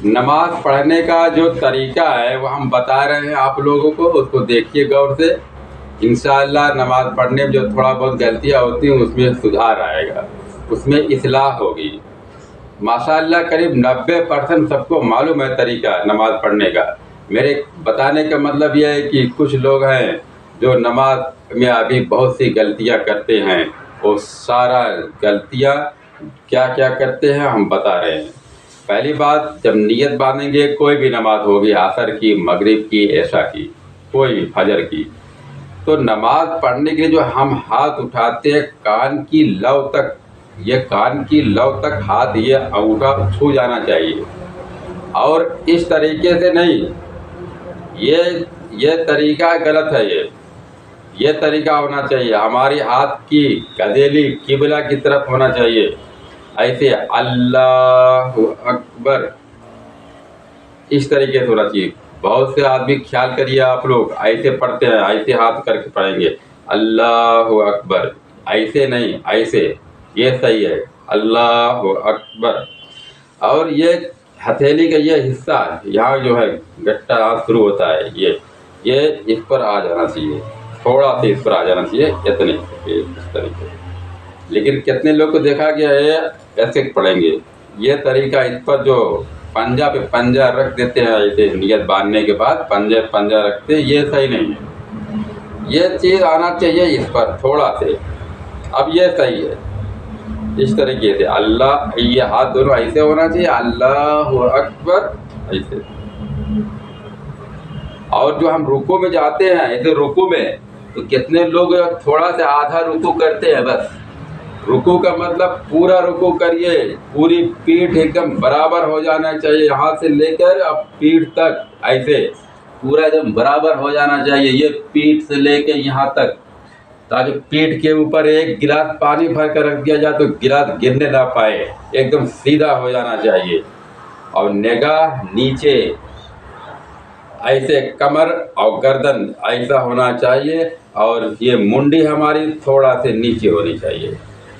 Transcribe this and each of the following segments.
نماز پڑھنے کا جو طریقہ ہے وہ ہم بتا رہے ہیں آپ لوگوں کو، اس کو دیکھیے غور سے۔ انشاءاللہ نماز پڑھنے میں جو تھوڑا بہت غلطیاں ہوتی ہیں اس میں سدھار آئے گا، اس میں اصلاح ہوگی۔ ماشاءاللہ قریب 90% سب کو معلوم ہے طریقہ نماز پڑھنے کا۔ میرے بتانے کا مطلب یہ ہے کہ کچھ لوگ ہیں جو نماز میں ابھی بہت سی غلطیاں کرتے ہیں، وہ سارا غلطیاں کیا کیا کرتے ہیں ہم بتا رہے ہیں۔ پہلی بات، جب نیت باندھیں گے کوئی بھی نماز ہوگی، عصر کی، مغرب کی، عشاء کی، کوئی بھی فجر کی، تو نماز پڑھنے کے لیے جو ہم ہاتھ اٹھاتے ہیں کان کی لو تک، یہ کان کی لو تک ہاتھ، یہ انگوٹھا چھو جانا چاہیے، اور اس طریقے سے نہیں، یہ طریقہ غلط ہے۔ یہ طریقہ ہونا چاہیے، ہماری ہاتھ کی گدیلی قبلہ کی طرف ہونا چاہیے، ایسے اللہ اکبر، اس طریقے سے ہونا چاہیے۔ بہت سے آدمی خیال کریے، آپ لوگ ایسے پڑھتے ہیں، ایسے ہاتھ کر کے پڑھیں گے اللہ اکبر، ایسے نہیں، ایسے، یہ صحیح ہے اللہ اکبر۔ اور یہ ہتھیلی کا یہ حصہ یہاں جو ہے گٹا شروع ہوتا ہے، یہ اس پر آ جانا چاہیے، تھوڑا سا اس پر آ جانا چاہیے، اتنے اس طریقے سے۔ لیکن کتنے لوگ کو دیکھا گیا ہے ایسے پڑھیں گے، یہ طریقہ اس پر جو پنجہ پہ پنجہ رکھ دیتے ہیں، ایسے نیت باندھنے کے بعد پنجہ پنجہ رکھتے ہیں، یہ صحیح نہیں ہے۔ یہ چیز آنا چاہیے اس پر تھوڑا سے، اب یہ صحیح ہے اس طریقے سے، اللہ، یہ ہاتھ دونوں ایسے ہونا چاہیے، اللہ اکبر، ایسے۔ اور جو ہم رکوع میں جاتے ہیں، ایسے رکوع میں تو کتنے لوگ تھوڑا سا آدھا رکوع کرتے ہیں، بس۔ رکوع کا مطلب پورا رکوع کریے، پوری پیٹھ ایک دم برابر ہو جانا چاہیے، یہاں سے لے کر اب پیٹھ تک، ایسے پورا ایک دم برابر ہو جانا چاہیے، یہ پیٹھ سے لے کے یہاں تک، تاکہ پیٹھ کے اوپر ایک گلاس پانی بھر کر رکھ دیا جائے تو گلاس گرنے نہ پائے، ایک دم سیدھا ہو جانا چاہیے۔ اور نگاہ نیچے، ایسے کمر اور گردن ایسا ہونا چاہیے، اور یہ منڈی ہماری تھوڑا سے نیچے ہونی چاہیے،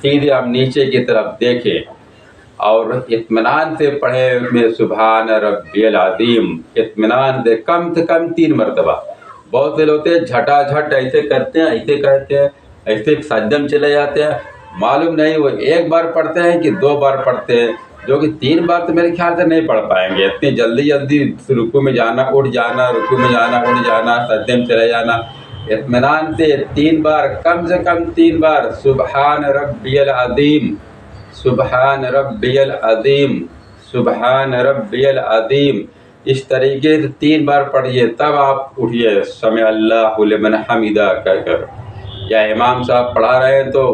سیدھے ہم نیچے کی طرف دیکھیں، اور اطمینان سے پڑھیں اس میں سبحان ربی العظیم، اطمینان سے کم 3 مرتبہ۔ بہت سے لوگ ہوتے ہیں جھٹا جھٹ ایسے کرتے ہیں، ایسے کرتے ہیں، ایسے سجدے میں چلے جاتے ہیں، معلوم نہیں وہ ایک بار پڑھتے ہیں کہ 2 بار پڑھتے ہیں، جو کہ 3 بار تو میرے خیال سے نہیں پڑھ پائیں گے، اتنی جلدی رکوع میں جانا، اٹھ جانا، رکوع میں جانا، اٹھ جانا، سجدے میں چلے جانا۔ اطمینان سے 3 بار، کم سے کم 3 بار، سبحان ربی العظیم، سبحان ربی العظیم، سبحان ربی العظیم، اس طریقے سے 3 بار پڑھیے، تب آپ اٹھیے سمع اللہ لمن حمدہ کہہ کر۔ یا امام صاحب پڑھا رہے ہیں تو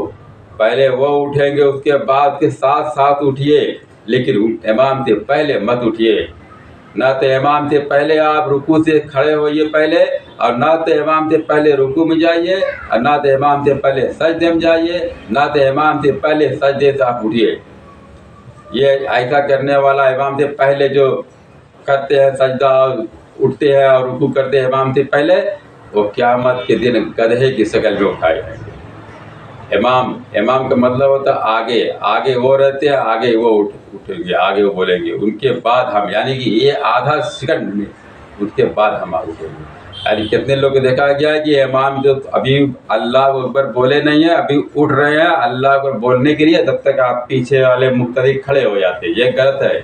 پہلے وہ اٹھیں گے، اس کے بعد کے ساتھ ساتھ اٹھیے، لیکن امام سے پہلے مت اٹھیے، نہ تو امام سے پہلے آپ رکوع سے کھڑے ہوئیے پہلے، اور نہ تو امام سے پہلے رکوع میں جائیے، اور نہ تو امام سے پہلے سجدے میں جائیے، نہ تو امام سے پہلے سجدے سے آپ اٹھیے۔ یہ ایسا کرنے والا امام سے پہلے جو کرتے ہیں سجدہ اور اٹھتے ہیں اور رکوع کرتے ہیں امام سے پہلے، وہ قیامت کے دن گدھے کی شکل میں اٹھائے جائیں گے۔ امام کا مطلب ہوتا ہے آگے وہ رہتے ہیں، آگے وہ اٹھیں گے، آگے وہ بولیں گے، ان کے بعد ہم، یعنی کہ یہ آدھا سیکنڈ میں ان کے بعد ہم اٹھیں گے۔ یعنی کتنے لوگ کو دیکھا گیا ہے کہ امام جو ابھی اللہ اکبر بولے نہیں ہیں، ابھی اٹھ رہے ہیں اللہ اکبر بولنے کے لیے، تب تک آپ پیچھے والے مقتدی کھڑے ہو جاتے ہیں، یہ غلط ہے۔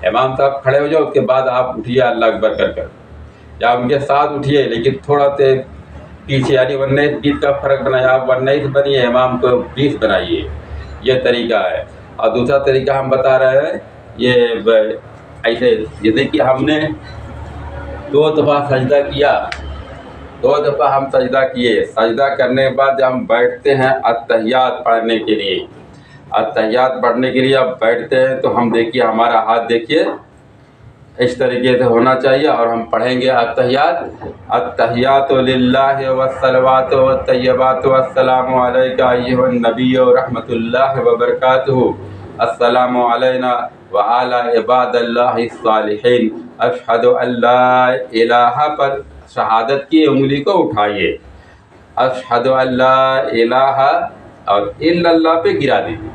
امام صاحب کھڑے ہو جاؤ، اس کے بعد آپ اٹھیے اللہ اکبر کر کر، یا ان کے ساتھ اٹھیے، لیکن تھوڑا سے پیچھے، یعنی 19-20 کا فرق بنائے، آپ 19 بنیے، امام کو 20 بنائیے، یہ طریقہ ہے۔ اور دوسرا طریقہ ہم بتا رہے ہیں، یہ ایسے جیسے کہ ہم نے 2 دفعہ سجدہ کیا، 2 دفعہ ہم سجدہ کیے، سجدہ کرنے کے بعد جب ہم بیٹھتے ہیں التحیات پڑھنے کے لیے، التحیات پڑھنے کے لیے اب بیٹھتے ہیں تو ہم دیکھیے ہمارا ہاتھ دیکھیے اس طریقے سے ہونا چاہیے، اور ہم پڑھیں گے التحیات للہ والصلوات والطیبات والسلام علیک ایھا النبی ورحمۃ اللہ وبرکاتہ، السلام علینا وعلی عباد اللہ الصالحین، اشہد ان لا الہ، پر شہادت کی انگلی کو اٹھائیے، اشہد ان لا الہ، اور الا اللہ پہ گرا دیجیے،